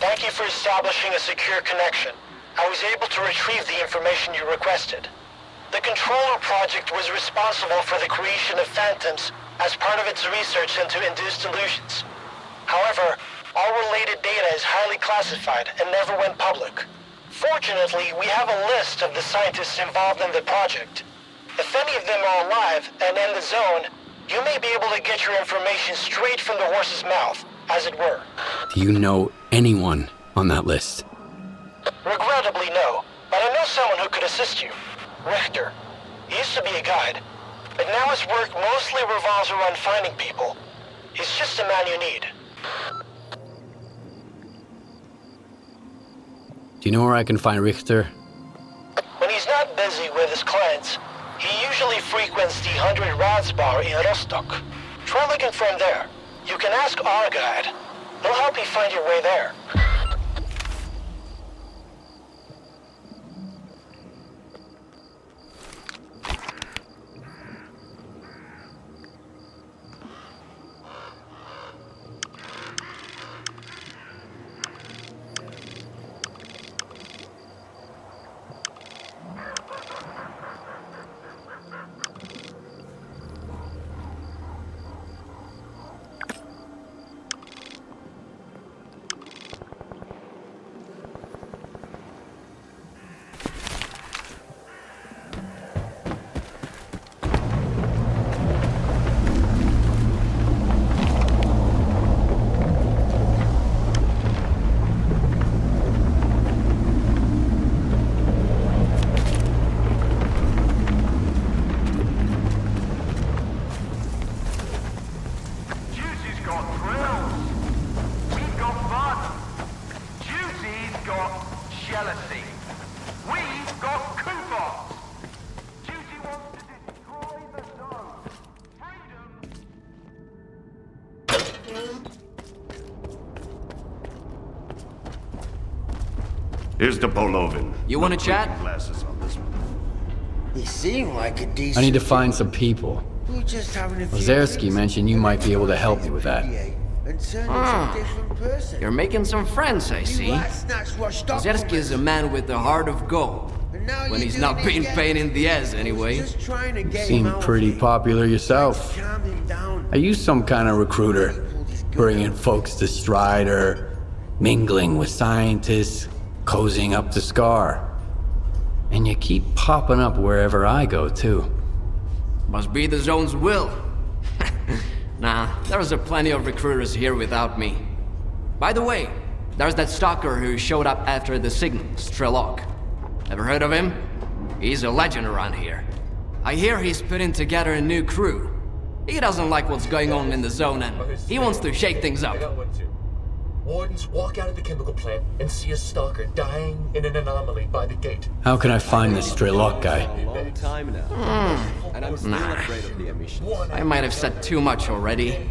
Thank you for establishing a secure connection. I was able to retrieve the information you requested. The Controller Project was responsible for the creation of phantoms as part of its research into induced illusions. However, all related data is highly classified and never went public. Fortunately, we have a list of the scientists involved in the project. If any of them are alive and in the zone, you may be able to get your information straight from the horse's mouth, as it were. Do you know anyone on that list? Regrettably, no. But I know someone who could assist you. Richter. He used to be a guide, but now his work mostly revolves around finding people. He's just the man you need. Do you know where I can find Richter? When he's not busy with his clients, he usually frequents the 100 Rods bar in Rostock. Try looking for him there. You can ask our guide. He'll help you find your way there. Here's the Polovin. You want to chat? Glasses on this one. He seemed like a decent... I need to find some people. We're just having a few S.T.A.L.K.E.R drinks mentioned you might be able to help me with that. and turn into a different person. You're making some friends, I see. S.T.A.L.K.E.R is a man with a heart of gold. When he's not being pain in the ass, anyway. You seem pretty popular yourself. Are you some kind of recruiter? Bringing folks to Strider, mingling with scientists, cozying up to S.T.A.L.K.E.R. And you keep popping up wherever I go, too. Must be the Zone's will. Nah, there's a plenty of recruiters here without me. By the way, there's that stalker who showed up after the signal, S.T.A.L.K.E.R. Ever heard of him? He's a legend around here. I hear he's putting together a new crew. He doesn't like what's going on in the zone and he wants to shake things up. I got one too. Wardens walk out of the chemical plant and see a stalker dying in an anomaly by the gate. How can I find this S.T.A.L.K.E.R guy? Long time now. And I'm still afraid of the emissions. I might have said too much already.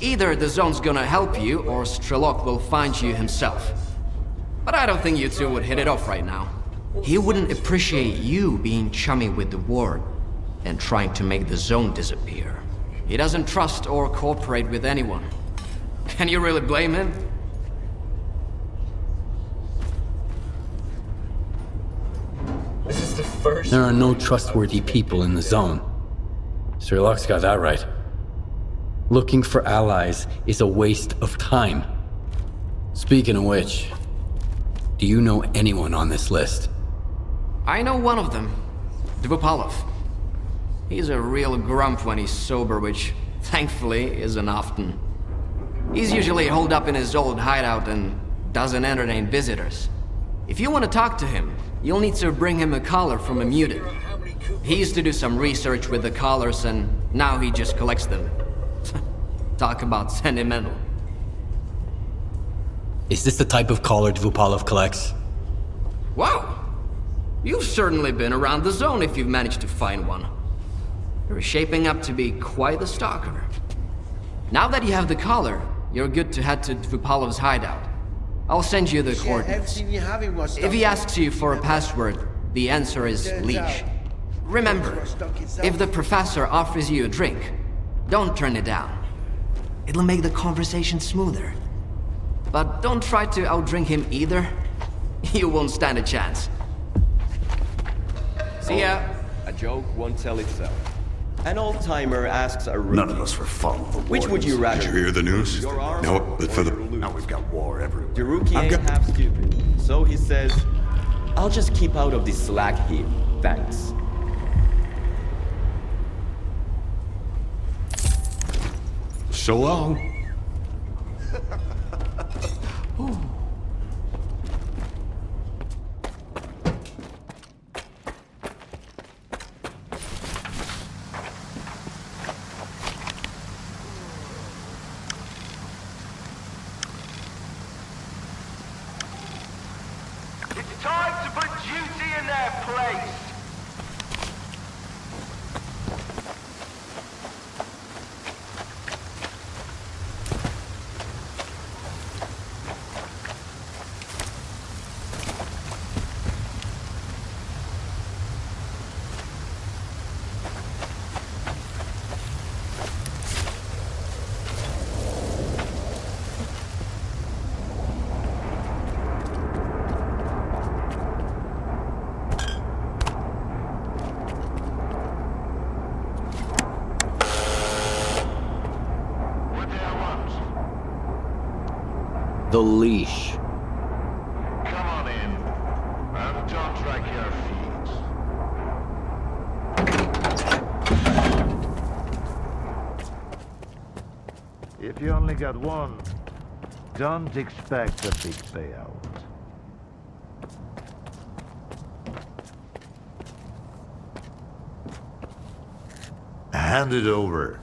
Either the Zone's gonna help you or S.T.A.L.K.E.R will find you himself. But I don't think you two would hit it off right now. He wouldn't appreciate you being chummy with the Ward and trying to make the Zone disappear. He doesn't trust or cooperate with anyone. Can you really blame him? This is the first... There are no trustworthy people in the Zone. S.T.A.L.K.E.'s got that right. Looking for allies is a waste of time. Speaking of which, do you know anyone on this list? I know one of them, Dvupalov. He's a real grump when he's sober, which, thankfully, isn't often. He's usually holed up in his old hideout and doesn't entertain visitors. If you want to talk to him, you'll need to bring him a collar from a mutant. He used to do some research with the collars and now he just collects them. Talk about sentimental. Is this the type of collar Dvupalov collects? Wow! You've certainly been around the Zone if you've managed to find one. You're shaping up to be quite the stalker. Now that you have the collar, you're good to head to Dvupalov's hideout. I'll send you the coordinates. If he asks you for a password, the answer is Leash. Remember, if the professor offers you a drink, don't turn it down. It'll make the conversation smoother. But don't try to outdrink him either. You won't stand a chance. See ya. A joke won't tell itself. An old-timer asks a rookie. None of us were following the Which would you rather? Did you hear the news? Your arm No, or but for the... your loot? Now we've got war everywhere. The rookie ain't half stupid. So he says, I'll just keep out of the slack heap. Thanks. So long. It's time to put duty in their place. The Leash. Come on in, and don't drag your feet. If you only got one, don't expect a big payout. Hand it over.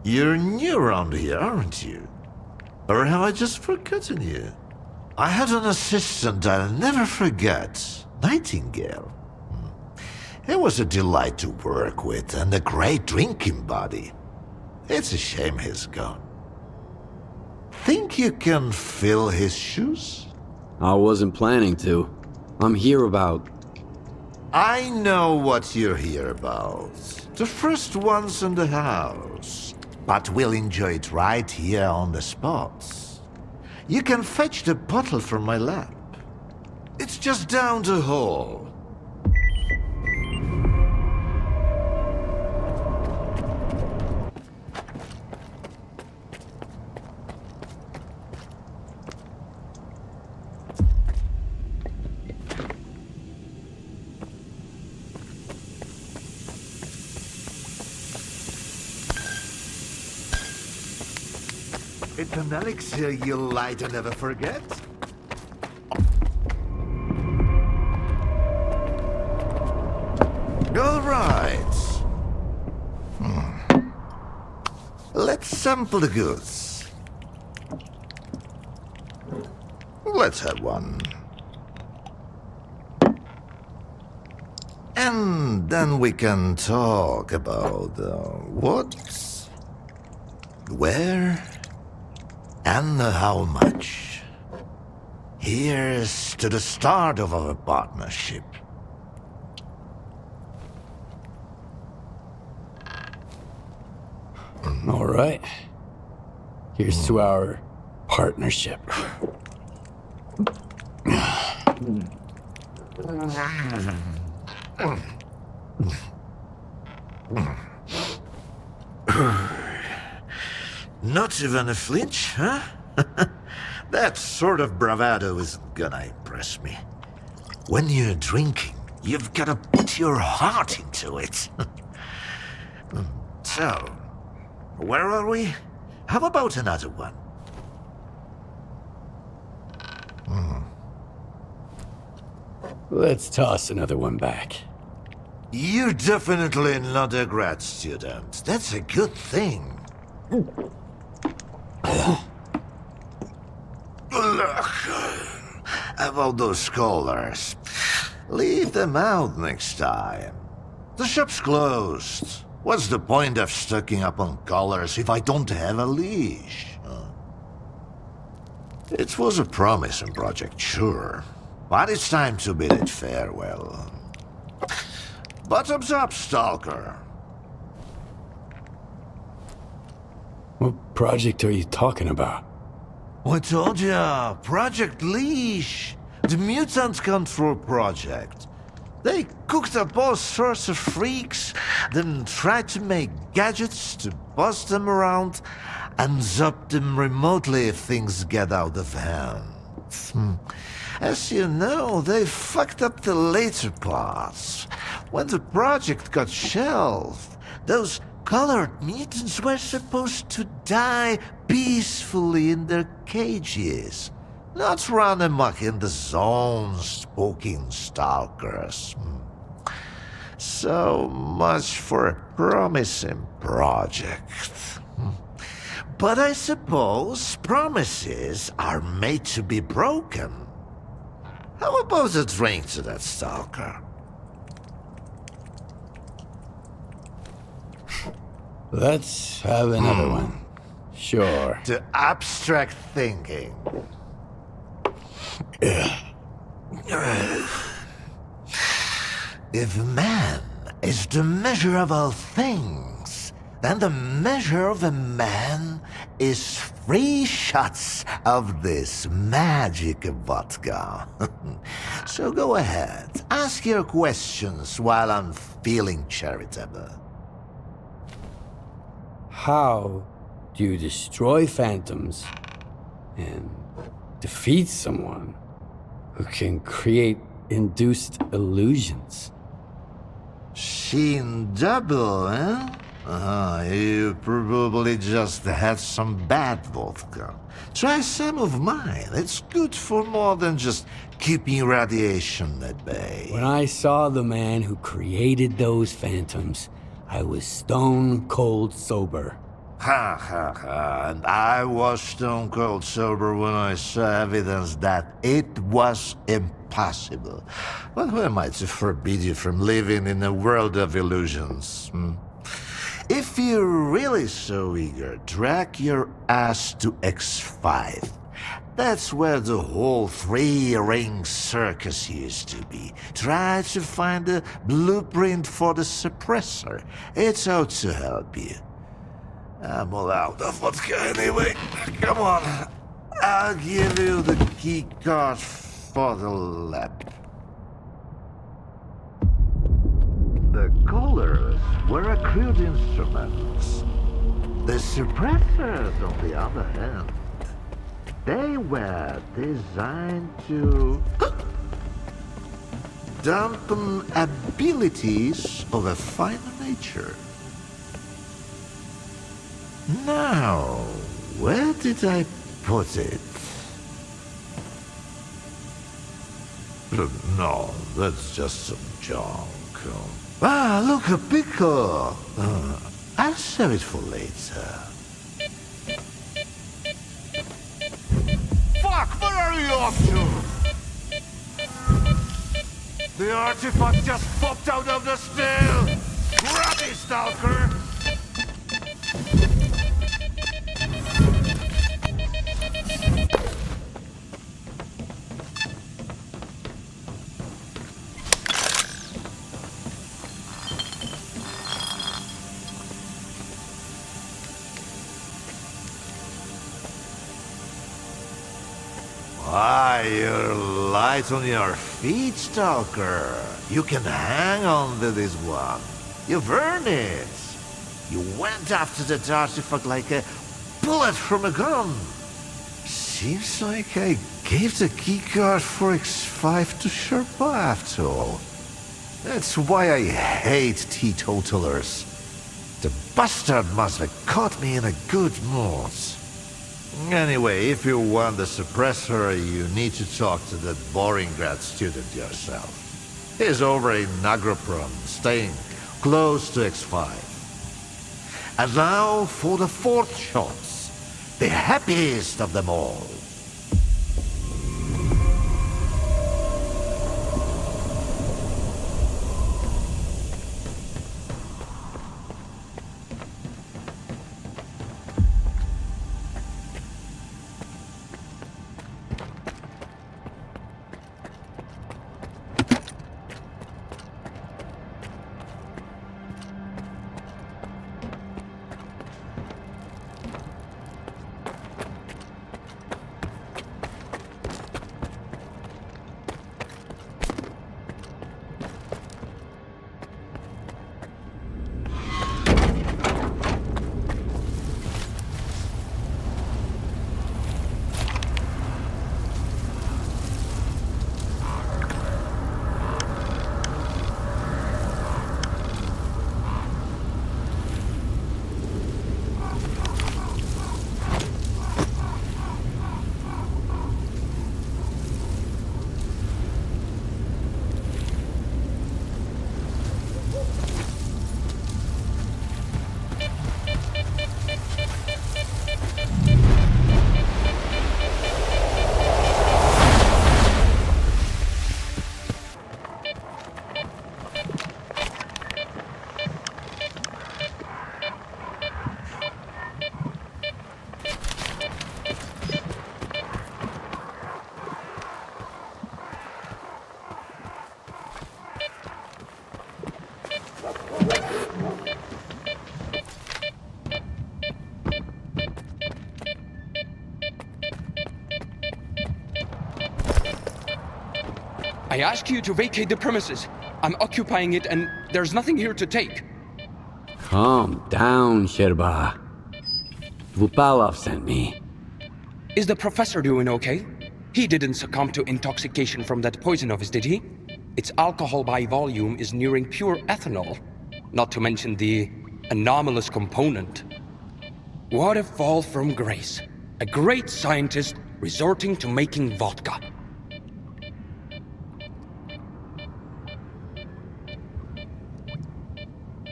You're new around here, aren't you? Or have I just forgotten you? I had an assistant I'll never forget, Nightingale. It was a delight to work with and a great drinking buddy. It's a shame he's gone. Think you can fill his shoes? I wasn't planning to. I'm here about... I know what you're here about. The first ones in the house. But we'll enjoy it right here on the spot. You can fetch the bottle from my lab. It's just down the hall. It's an elixir you'll light and never forget. All right. Let's sample the goods. Let's have one. And then we can talk about what, where, and how much. Here's to the start of our partnership. All right. Here's to our partnership. Not even a flinch, huh? That sort of bravado isn't gonna impress me. When you're drinking, you've gotta put your heart into it. So, where are we? How about another one? Let's toss another one back. You're definitely not a grad student. That's a good thing. About those scholars. Leave them out next time. The shop's closed. What's the point of stocking up on collars if I don't have a leash? It was a promising project, sure. But it's time to bid it farewell. Bottoms up, Stalker. What project are you talking about? I told ya, Project Leash, the mutant control project. They cooked up all sorts of freaks, then tried to make gadgets to bust them around and zap them remotely if things get out of hand. As you know, they fucked up the later parts. When the project got shelved, those colored mutants were supposed to die peacefully in their cages, not run amok in the zones spooking stalkers. So much for a promising project. But I suppose promises are made to be broken. How about a drink to that stalker? Let's have another one. Sure. To abstract thinking. If man is the measure of all things, then the measure of a man is 3 shots of this magic vodka. So go ahead, ask your questions while I'm feeling charitable. How do you destroy phantoms and defeat someone who can create induced illusions? Sheen double, eh? You probably just had some bad vodka. Try some of mine. It's good for more than just keeping radiation at bay. When I saw the man who created those phantoms, I was stone cold sober. Ha ha ha, and I was stone cold sober when I saw evidence that it was impossible. But who am I to forbid you from living in a world of illusions? If you're really so eager, drag your ass to X5. That's where the whole 3-ring circus used to be. Try to find a blueprint for the suppressor. It's out to help you. I'm all out of vodka anyway. Come on. I'll give you the key card for the lab. The colors were crude instruments. The suppressors, on the other hand, they were designed to dampen abilities of a finer nature. Now, where did I put it? No, that's just some junk. Ah, look, a pickle! I'll save it for later. Fuck, where are you off to? The artifact just popped out of the still! Grab it, Stalker! Why, you're light on your feet, Stalker. You can hang on to this one. You've earned it. You went after that artifact like a bullet from a gun. Seems like I gave the keycard for X5 to Sherpa after all. That's why I hate teetotalers. The bastard must have caught me in a good mood. Anyway, if you want the suppressor, you need to talk to that boring grad student yourself. He's over in Agroprom, staying close to X5. And now for the 4th shot, the happiest of them all. I ask you to vacate the premises. I'm occupying it and there's nothing here to take. Calm down, Sherba. Vupalov sent me. Is the professor doing okay? He didn't succumb to intoxication from that poison of his, did he? Its alcohol by volume is nearing pure ethanol. Not to mention the anomalous component. What a fall from grace. A great scientist resorting to making vodka.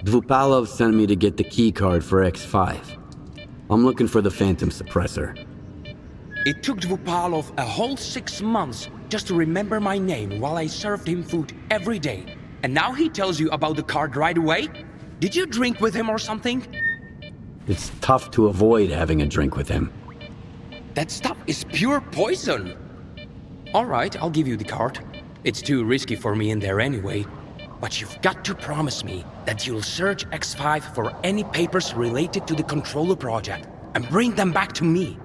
Dvupalov sent me to get the key card for X5. I'm looking for the Phantom Suppressor. It took Dvupalov a whole 6 months just to remember my name while I served him food every day. And now he tells you about the card right away? Did you drink with him or something? It's tough to avoid having a drink with him. That stuff is pure poison. All right, I'll give you the card. It's too risky for me in there anyway. But you've got to promise me that you'll search X5 for any papers related to the Controller project and bring them back to me.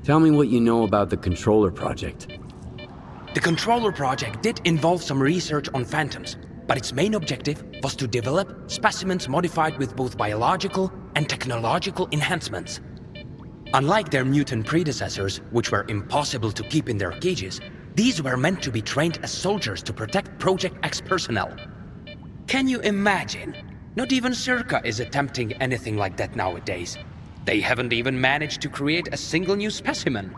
Tell me what you know about the Controller project. The Controller project did involve some research on phantoms, but its main objective was to develop specimens modified with both biological and technological enhancements. Unlike their mutant predecessors, which were impossible to keep in their cages, these were meant to be trained as soldiers to protect Project X personnel. Can you imagine? Not even S.T.A.L.K.E.R is attempting anything like that nowadays. They haven't even managed to create a single new specimen.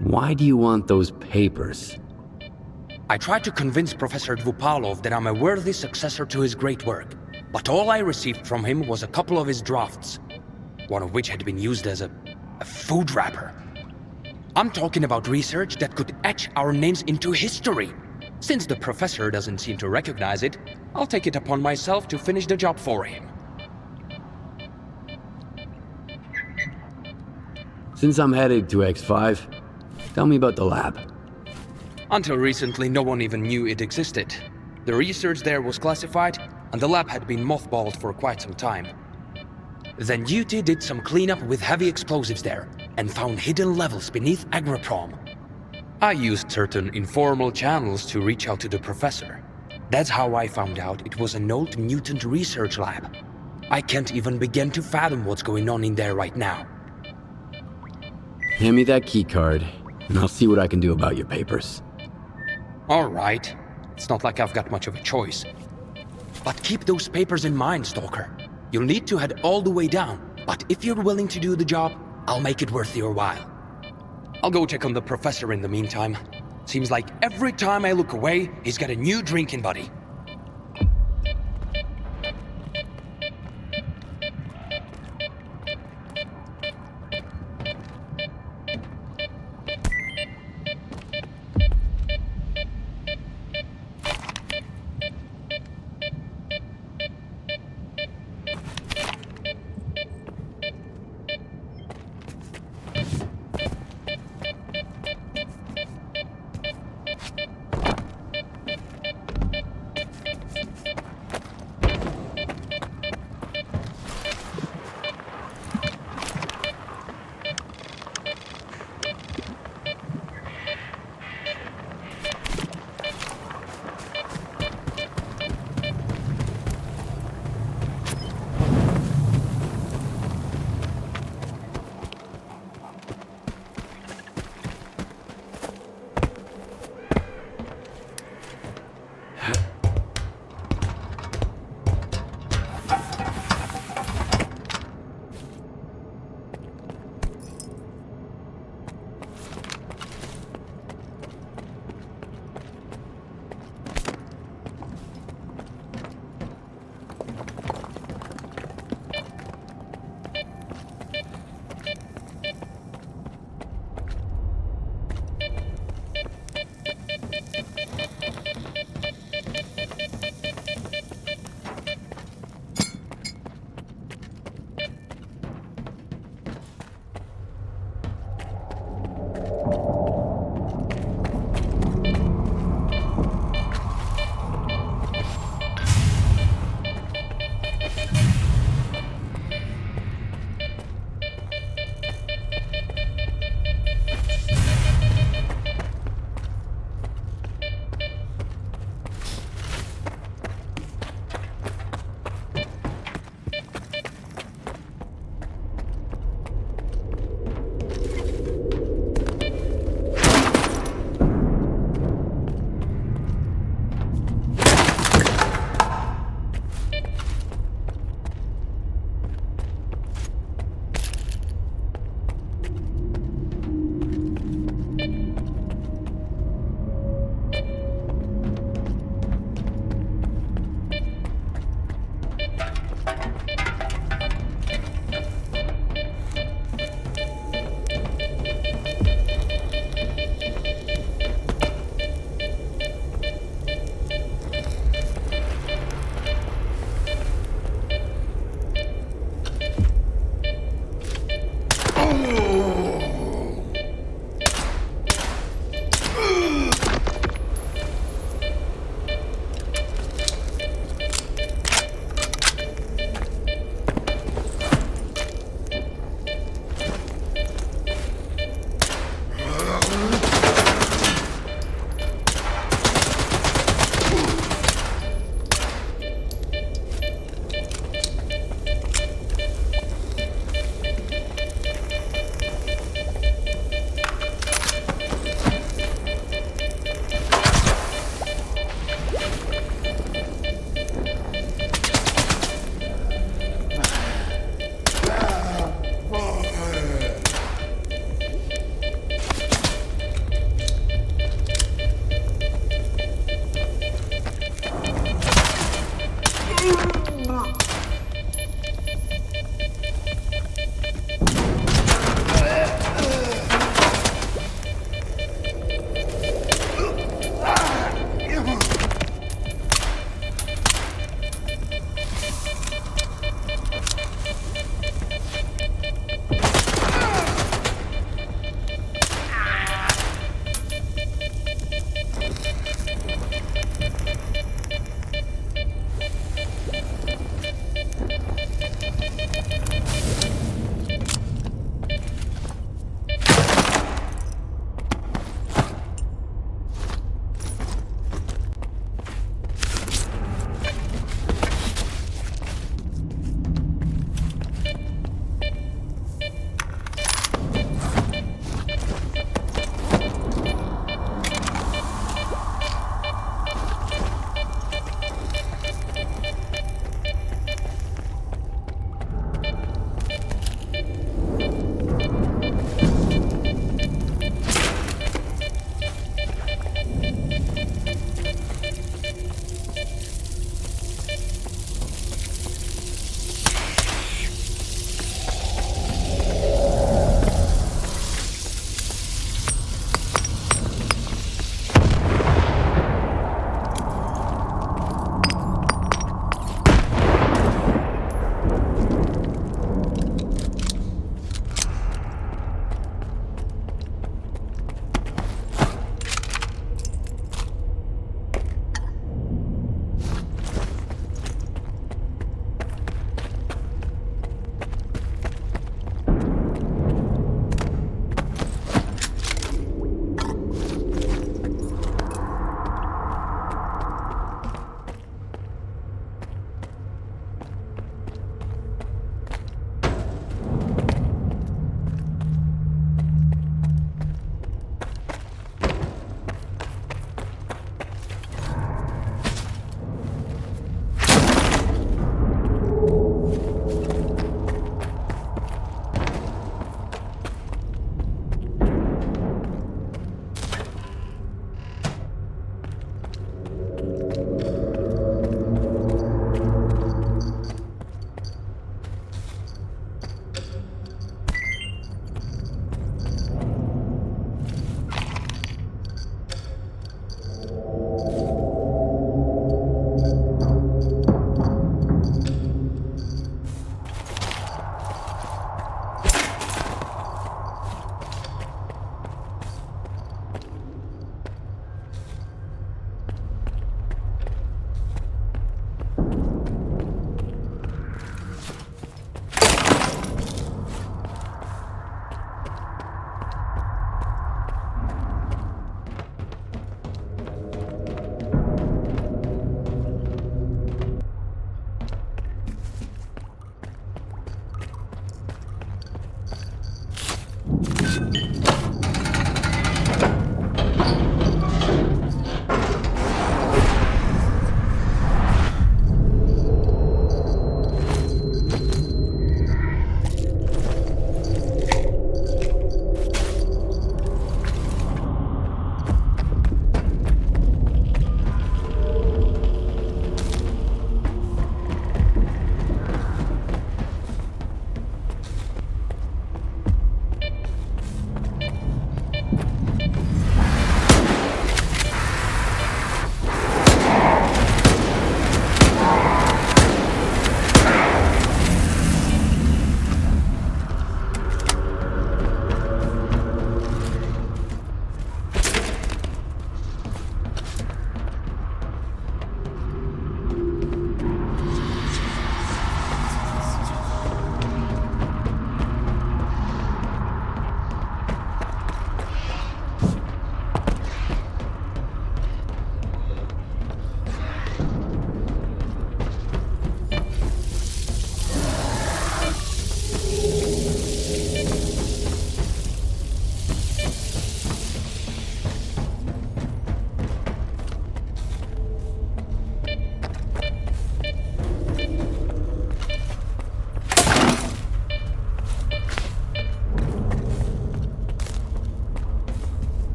Why do you want those papers? I tried to convince Professor Dvupalov that I'm a worthy successor to his great work, but all I received from him was a couple of his drafts, one of which had been used as a food wrapper. I'm talking about research that could etch our names into history. Since the professor doesn't seem to recognize it, I'll take it upon myself to finish the job for him. Since I'm headed to X5, tell me about the lab. Until recently, no one even knew it existed. The research there was classified, and the lab had been mothballed for quite some time. Then Duty did some cleanup with heavy explosives there, and found hidden levels beneath Agroprom. I used certain informal channels to reach out to the professor. That's how I found out it was an old mutant research lab. I can't even begin to fathom what's going on in there right now. Hand me that key card, and I'll see what I can do about your papers. All right. It's not like I've got much of a choice. But keep those papers in mind, Stalker. You'll need to head all the way down, but if you're willing to do the job, I'll make it worth your while. I'll go check on the professor in the meantime. Seems like every time I look away, he's got a new drinking buddy.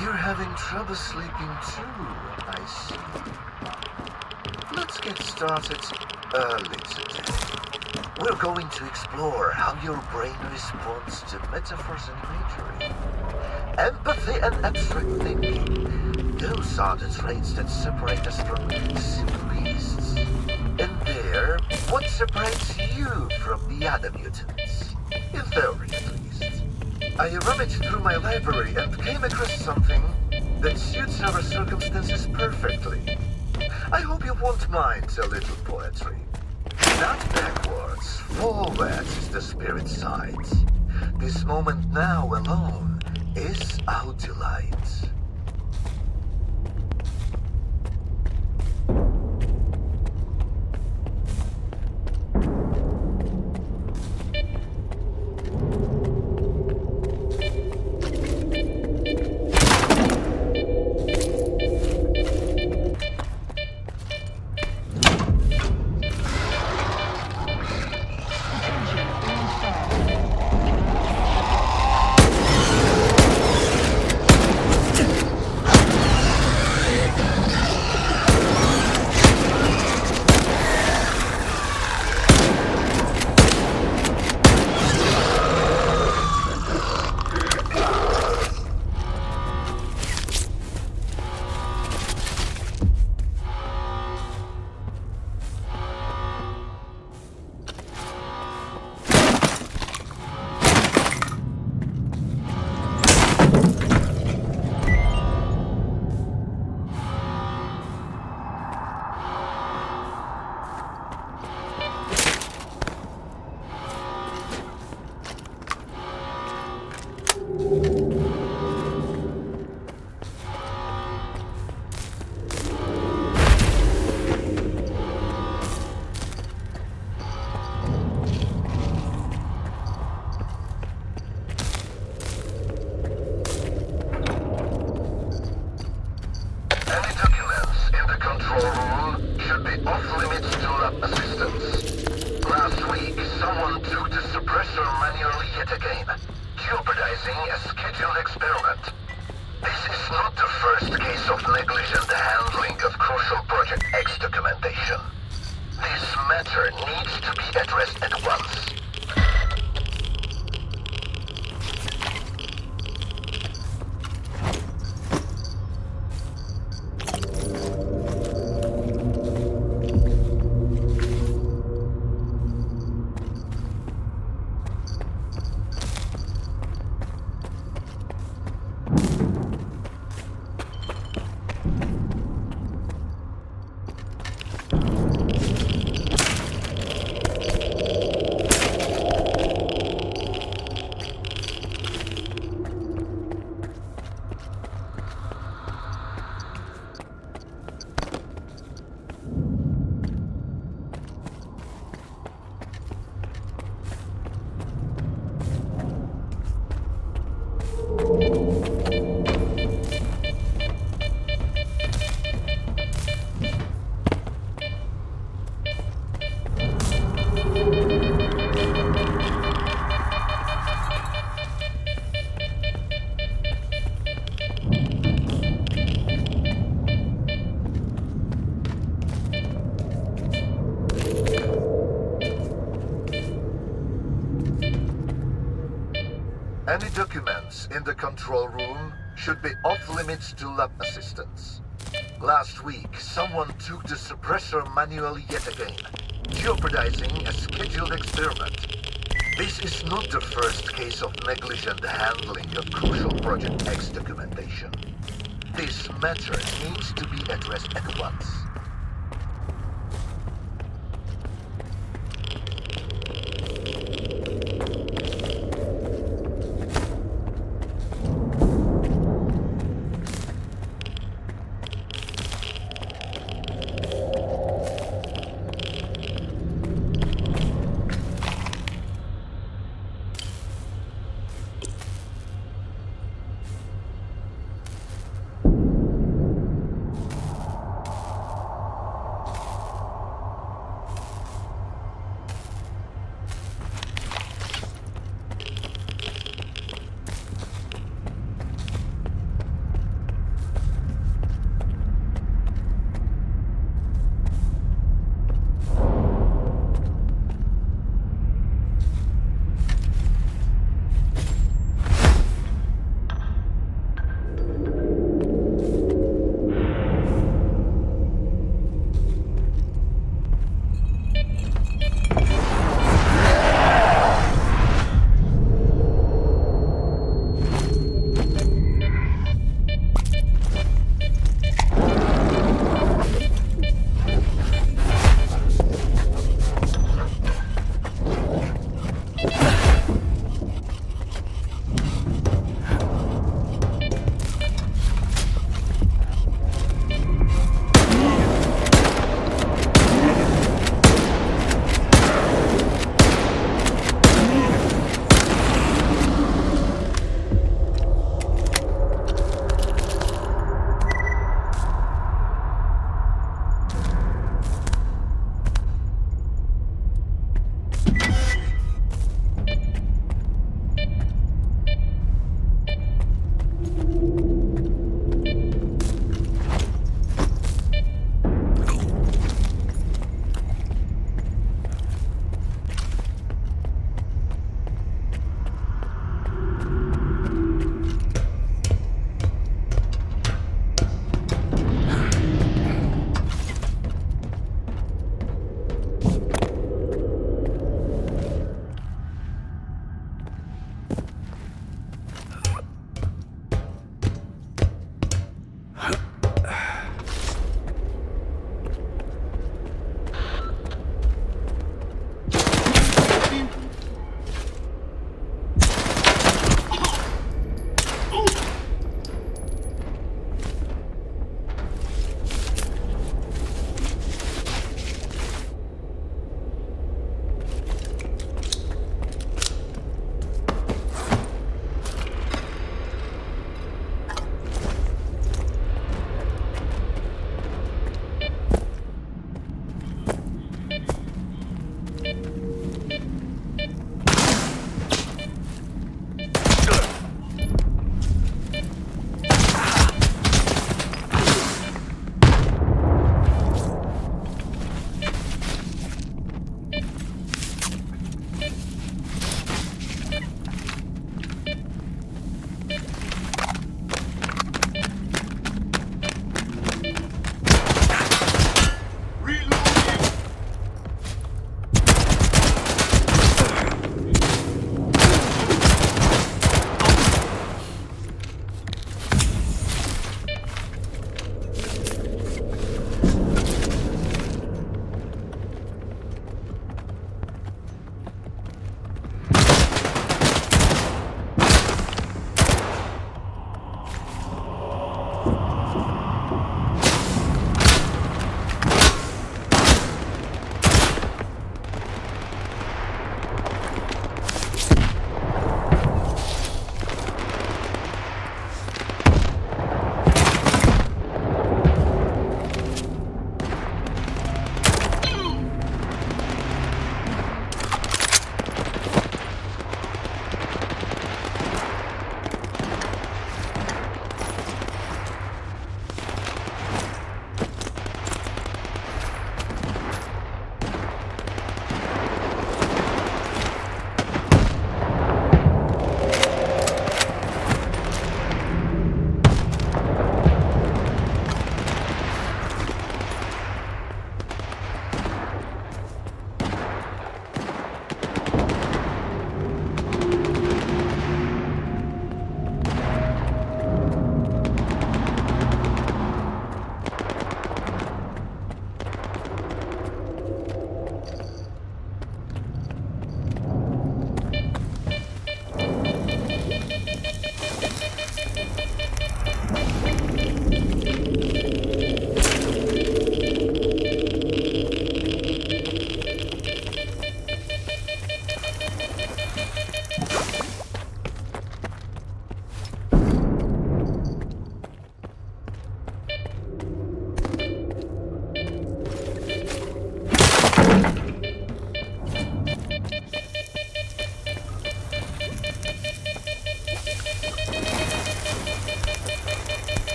You're having trouble sleeping too, I see. Let's get started early today. We're going to explore how your brain responds to metaphors and imagery. Empathy and abstract thinking. Those are the traits that separate us from simplists. And they're what separates you from the other mutants. In theory, at least. I rummaged through my library and came across something that suits our circumstances perfectly. I hope you won't mind a little poetry. Not backwards, forwards is the spirit side. This moment now alone is our delight. Jeopardizing a scheduled experiment. This is not the first case of negligent handling of crucial Project X documentation. This matter needs to be addressed at once. Any documents in the control room should be off-limits to lab assistants. Last week, someone took the suppressor manually yet again, jeopardizing a scheduled experiment. This is not the first case of negligent handling of crucial Project X documentation. This matter needs to be addressed at once.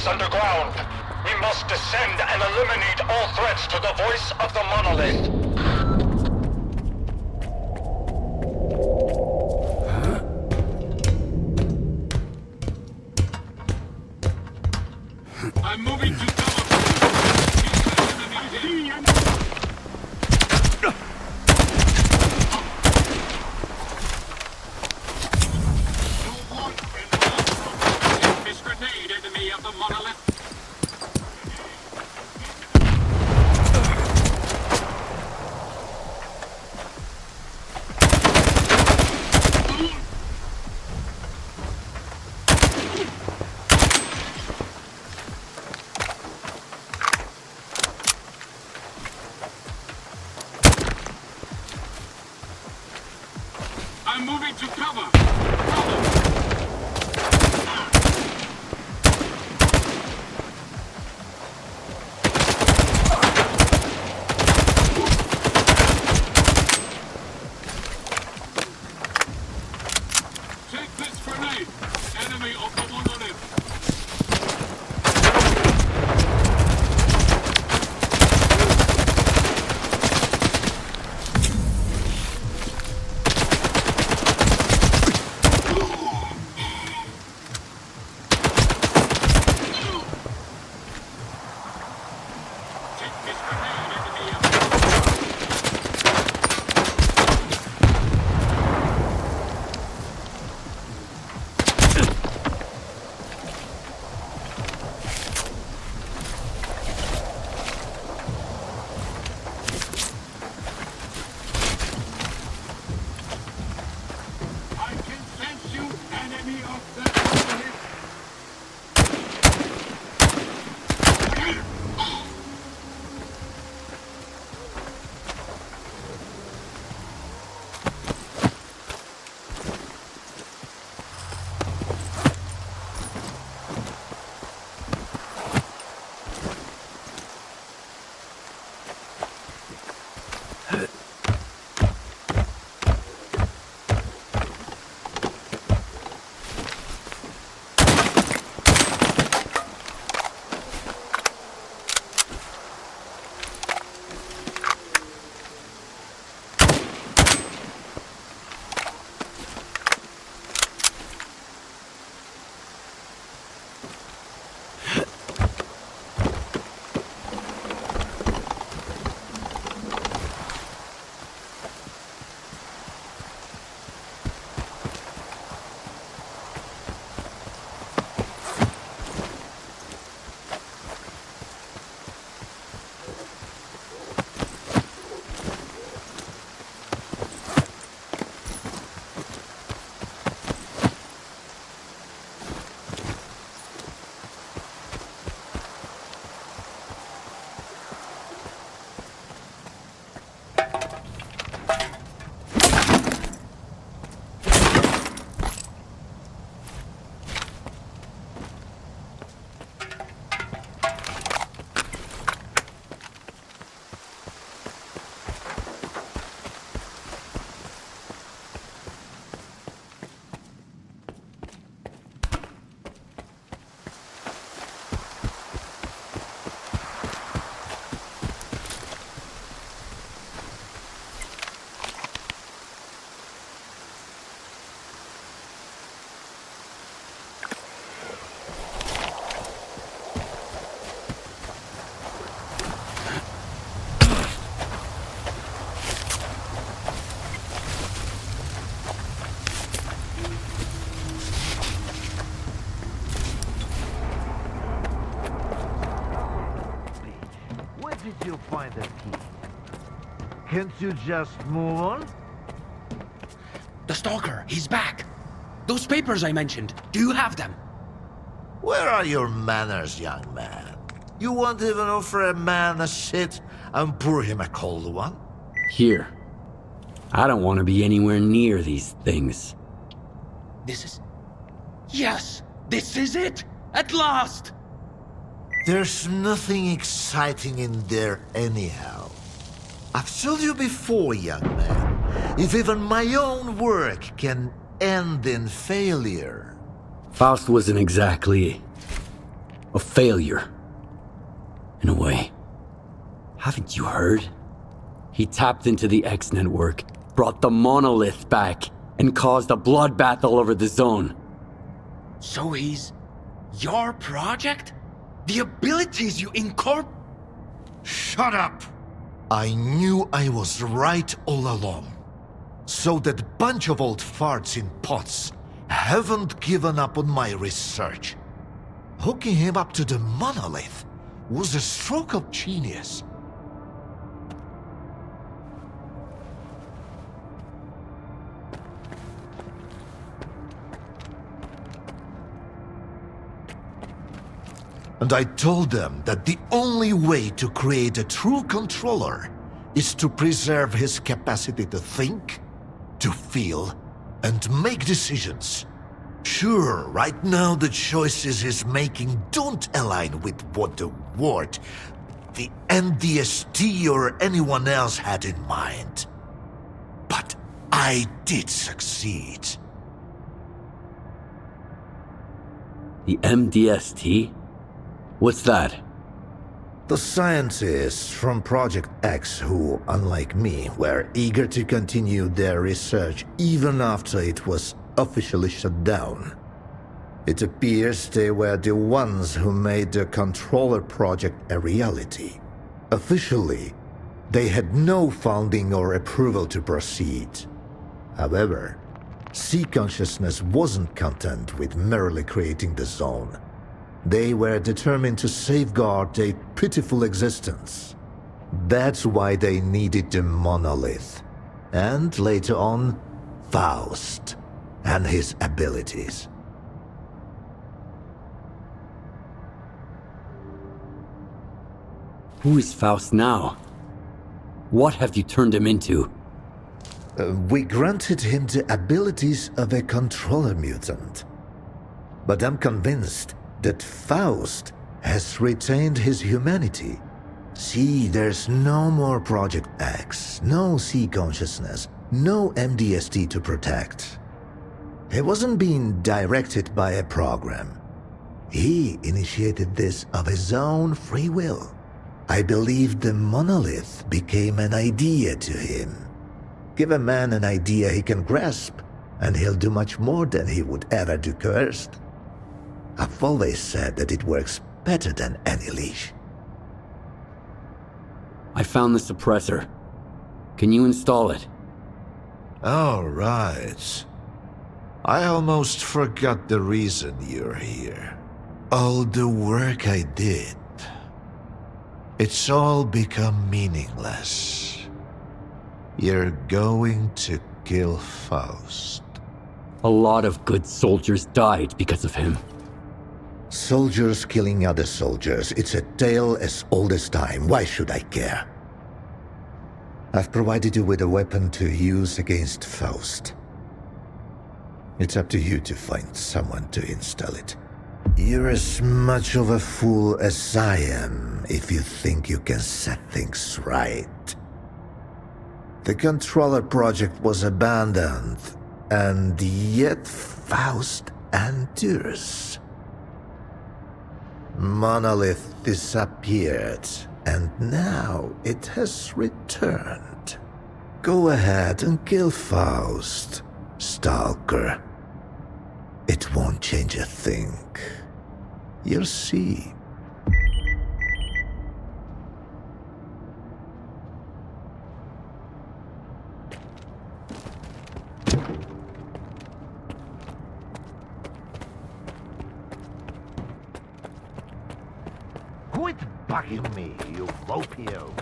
underground. We must descend and eliminate all threats to the voice of the monolith. I'm moving to cover. This grenade, enemy of the monolith. I'm moving to cover. Take this grenade, enemy of the monolith. I can sense you, enemy of the monolith. Did you find that key? Can't you just move on? The Stalker, he's back. Those papers I mentioned, do you have them? Where are your manners, young man? You won't even offer a man a shit and pour him a cold one? Here. I don't want to be anywhere near these things. This is... Yes! This is it! At last! There's nothing exciting in there anyhow. I've told you before, young man, if even my own work can end in failure. Faust wasn't exactly A failure. In a way. Haven't you heard? He tapped into the X network, brought the monolith back, and caused a bloodbath all over the zone. So he's your project? The abilities you incorporate? Shut up! I knew I was right all along. So that bunch of old farts in pots haven't given up on my research. Hooking him up to the monolith was a stroke of genius. And I told them that the only way to create a true controller is to preserve his capacity to think, to feel, and make decisions. Sure, right now the choices he's making don't align with what the Ward, the NDST or anyone else had in mind. But I did succeed. The MDST? What's that? The scientists from Project X who, unlike me, were eager to continue their research even after it was officially shut down. It appears they were the ones who made the Controller project a reality. Officially, they had no funding or approval to proceed. However, Sea Consciousness wasn't content with merely creating the zone. They were determined to safeguard a pitiful existence. That's why they needed the monolith. And later on, Faust and his abilities. Who is Faust now? What have you turned him into? We granted him the abilities of a controller mutant. But I'm convinced that Faust has retained his humanity. See, there's no more Project X, no Sea Consciousness, no MDST to protect. He wasn't being directed by a program. He initiated this of his own free will. I believe the monolith became an idea to him. Give a man an idea he can grasp, and he'll do much more than he would ever do cursed. I've always said that it works better than any leash. I found the suppressor. Can you install it? All right. I almost forgot the reason you're here. All the work I did. It's all become meaningless. You're going to kill Faust. A lot of good soldiers died because of him. Soldiers killing other soldiers. It's a tale as old as time. Why should I care? I've provided you with a weapon to use against Faust. It's up to you to find someone to install it. You're as much of a fool as I am if you think you can set things right. The Controller project was abandoned, and yet Faust endures. Monolith disappeared, and now it has returned. Go ahead and kill Faust, Stalker. It won't change a thing. You'll see. Quit bugging me, you mopio.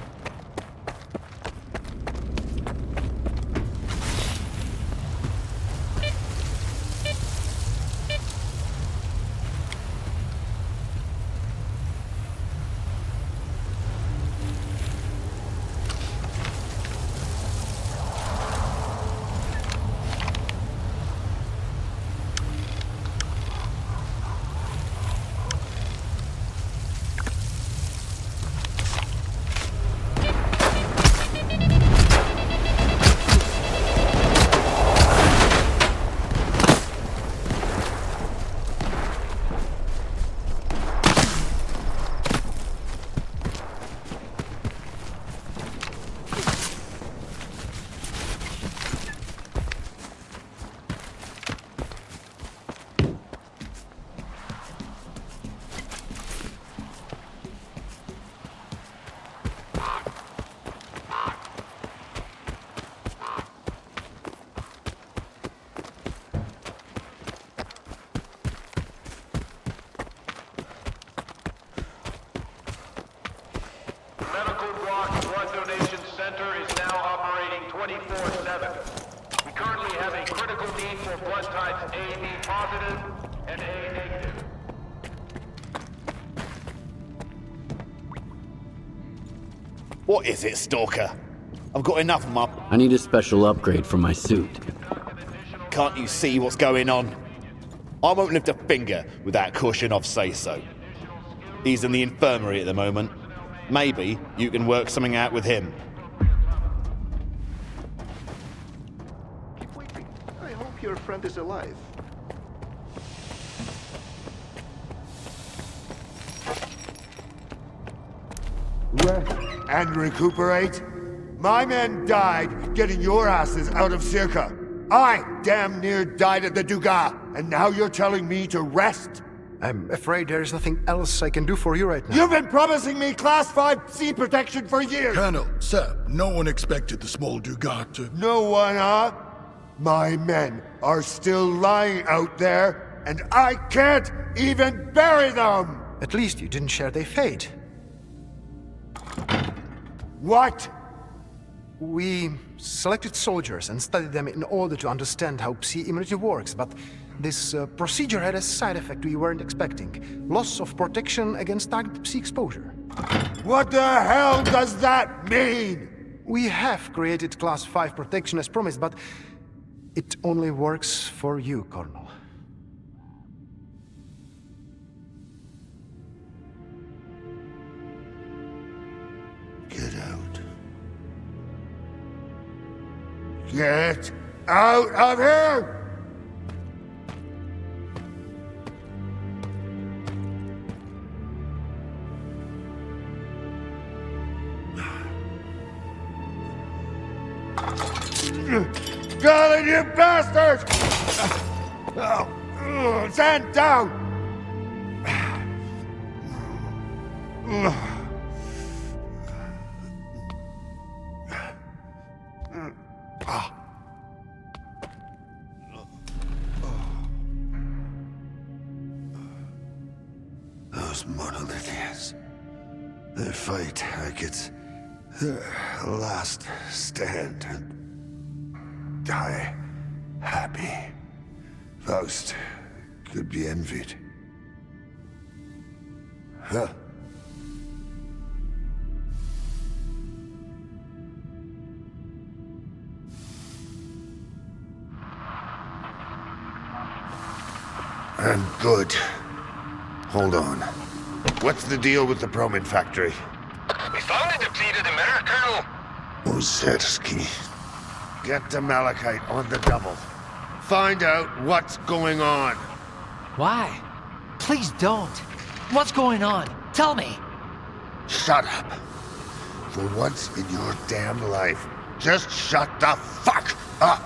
What is it, Stalker? I've got enough of my... I need a special upgrade for my suit. Can't you see what's going on? I won't lift a finger without Korshunov say so. He's in the infirmary at the moment. Maybe you can work something out with him. Keep waiting. I hope your friend is alive. Rest and recuperate? My men died getting your asses out of S.T.A.L.K.E.R. I damn near died at the Dugas, and now you're telling me to rest? I'm afraid there is nothing else I can do for you right now. You've been promising me Class 5 sea protection for years! Colonel, sir, no one expected the small Dugas to... No one, huh? My men are still lying out there, and I can't even bury them! At least you didn't share their fate. What? We selected soldiers and studied them in order to understand how Psi immunity works, but this procedure had a side effect we weren't expecting. Loss of protection against target Psi exposure. What the hell does that mean? We have created Class 5 protection as promised, but it only works for you, Colonel. Get out. Get out of here! Got it, you bastards! Stand down! Those monolithians. Their fight like it's their last stand and die happy. Faust could be envied. Huh? I'm good. Hold on. What's the deal with the Promin factory? We found a depleted mirror, Colonel. Ozetsky. Get to Malachite on the double. Find out what's going on. Why? Please don't. What's going on? Tell me. Shut up. For once in your damn life, just shut the fuck up.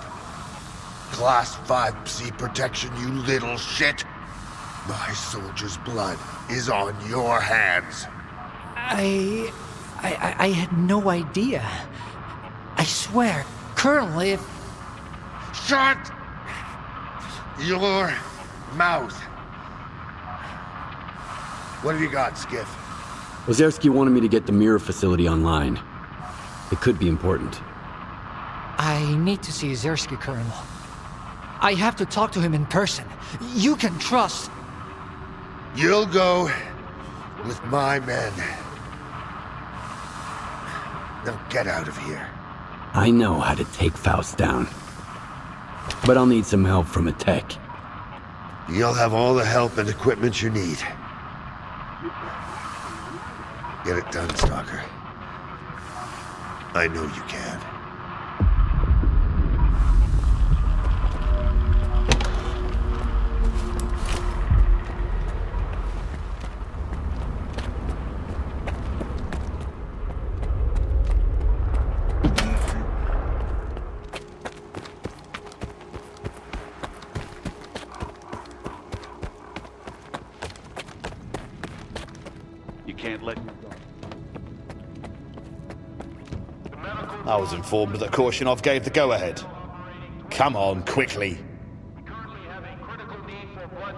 Class 5 Psi protection, you little shit. My soldier's blood is on your hands. I had no idea. I swear, Colonel, if... Shut your mouth. What have you got, Skiff? Ozerski wanted me to get the mirror facility online. It could be important. I need to see Zersky, Colonel. I have to talk to him in person. You can trust... You'll go with my men. Now get out of here. I know how to take Faust down. But I'll need some help from a tech. You'll have all the help and equipment you need. Get it done, Stalker. I know you can. I was informed that Korshunov gave the go-ahead. Come on, quickly.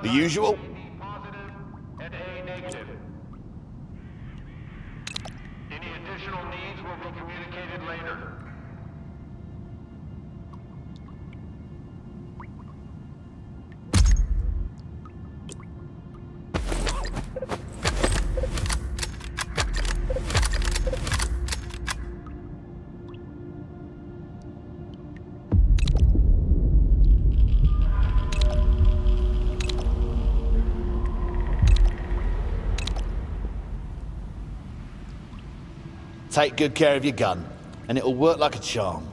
The usual? Any additional needs will be communicated later. Take good care of your gun, and it'll work like a charm.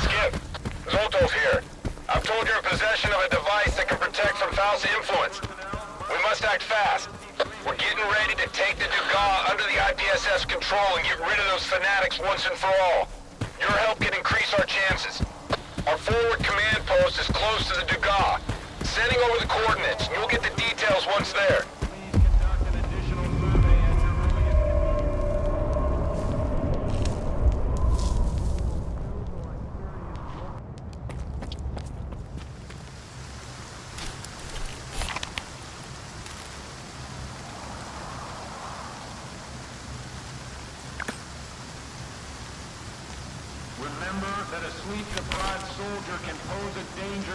Skip, Zoltov here. I'm told you're in possession of a device that can protect from Faust's influence. We must act fast. We're getting ready to take the Dugas under the IPSS control and get rid of those fanatics once and for all. Your help can increase our chances. Our forward command post is close to the Dugas. Sending over the coordinates, and you'll get the details once there. Remember that a sleep-deprived soldier can pose a